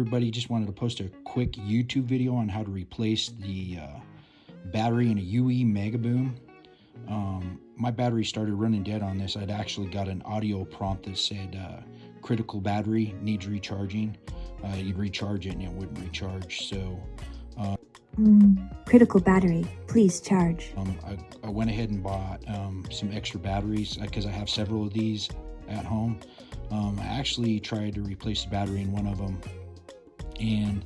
everybody, just wanted to post a quick YouTube video on how to replace the battery in a UE MegaBoom. My battery started running dead on this. I'd actually got an audio prompt that said critical battery needs recharging. You'd recharge it and it wouldn't recharge. So critical battery, please charge. I went ahead and bought some extra batteries because I have several of these at home. I actually tried to replace the battery in one of them and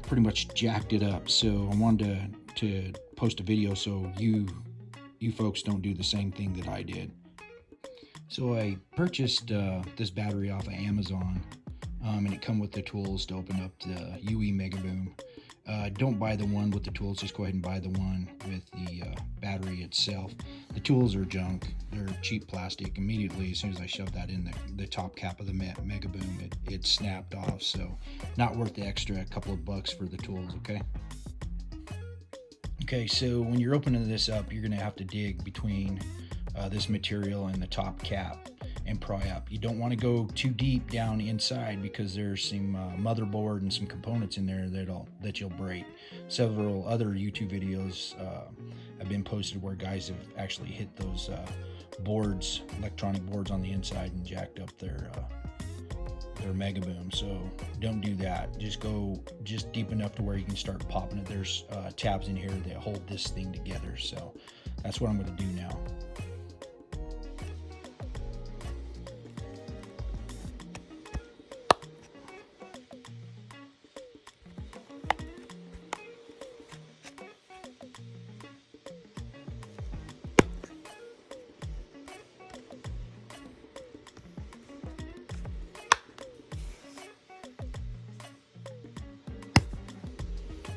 pretty much jacked it up. So I wanted to post a video so you folks don't do the same thing that I did. So I purchased this battery off of Amazon, and it come with the tools to open up the UE MegaBoom. Don't buy the one with the tools, just go ahead and buy the one with the battery itself. The tools are junk, they're cheap plastic. Immediately as soon as I shoved that in the top cap of the MegaBoom, it snapped off. So not worth the extra couple of bucks for the tools. Okay, so when you're opening this up, you're gonna have to dig between this material and the top cap and pry up. You don't want to go too deep down inside because there's some motherboard and some components in there that you'll break. Several other YouTube videos have been posted where guys have actually hit those boards, electronic boards on the inside, and jacked up their MegaBoom. So don't do that. Just go just deep enough to where you can start popping it. There's tabs in here that hold this thing together. So that's what I'm going to do now.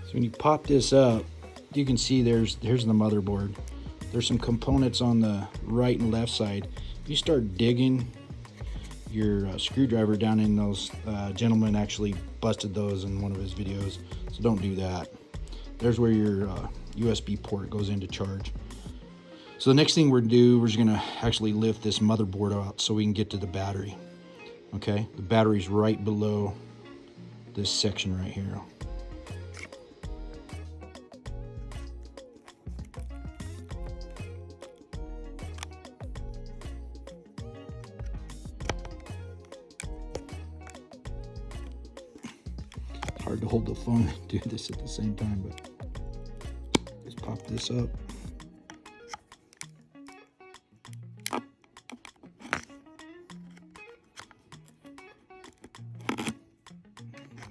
So when you pop this up, you can see here's the motherboard. There's some components on the right and left side. If you start digging your screwdriver down in those, gentleman actually busted those in one of his videos, so don't do that. There's where your USB port goes into charge. So the next thing we're just gonna actually lift this motherboard out so we can get to the battery. Okay, the battery's right below this section right here. Hard to hold the phone and do this at the same time, but let's pop this up.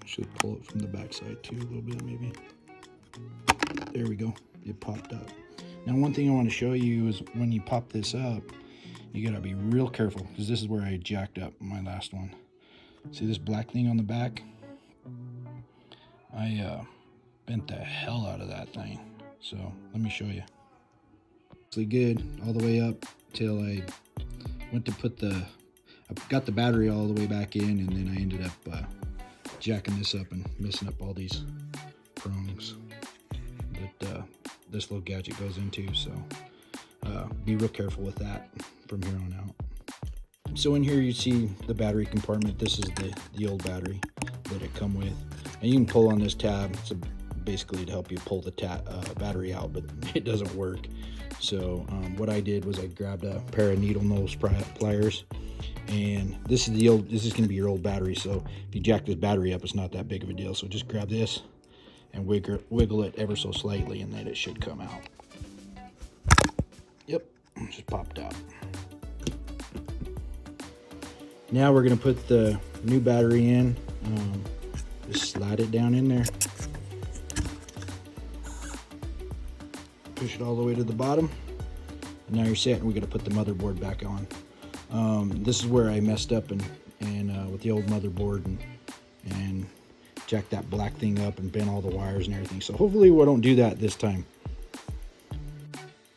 Should pull it from the back side too a little bit maybe. There we go, it popped up. Now one thing I want to show you is when you pop this up, you gotta be real careful because this is where I jacked up my last one. See this black thing on the back? I bent the hell out of that thing. So let me show you. It's good all the way up till I went to I got the battery all the way back in, and then I ended up jacking this up and messing up all these prongs that this little gadget goes into. So be real careful with that from here on out. So in here you see the battery compartment. This is the old battery that it come with. And you can pull on this tab. It's basically to help you pull the battery out, but it doesn't work. So what I did was I grabbed a pair of needle nose pliers, and this is going to be your old battery. So if you jack this battery up, it's not that big of a deal. So just grab this and wiggle it ever so slightly, and then it should come out. Yep, just popped out. Now we're going to put the new battery in. Just slide it down in there. Push it all the way to the bottom. And now you're set, and we're gonna put the motherboard back on. This is where I messed up and with the old motherboard and jacked that black thing up and bent all the wires and everything. So hopefully we don't do that this time.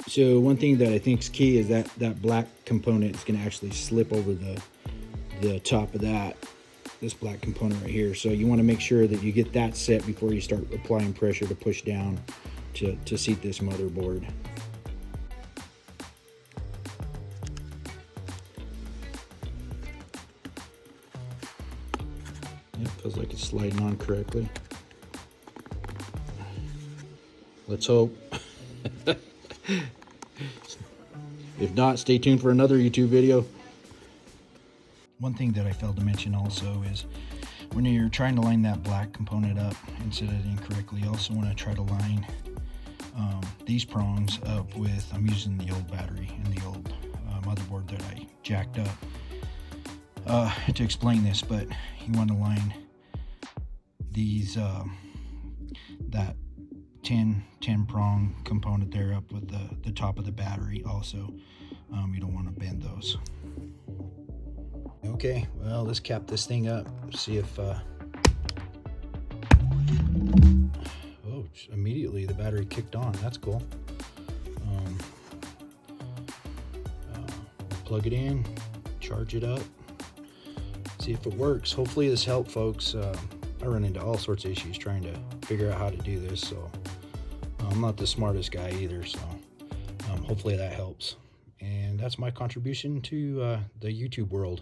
So one thing that I think is key is that black component is gonna actually slip over the top of this black component right here. So you want to make sure that you get that set before you start applying pressure to push down to seat this motherboard. It feels like it's sliding on correctly. Let's hope. If not, stay tuned for another YouTube video. One thing that I failed to mention also is when you're trying to line that black component up and set it in correctly, you also want to try to line these prongs up with, I'm using the old battery and the old motherboard that I jacked up to explain this, but you want to line these that 10 prong component there up with the top of the battery also. You don't want to bend those. Okay, well, let's cap this thing up, see if oh, immediately the battery kicked on. That's cool. Plug it in, charge it up, see if it works. Hopefully this helped, folks. I run into all sorts of issues trying to figure out how to do this, so I'm not the smartest guy either, so hopefully that helps. And that's my contribution to the YouTube world.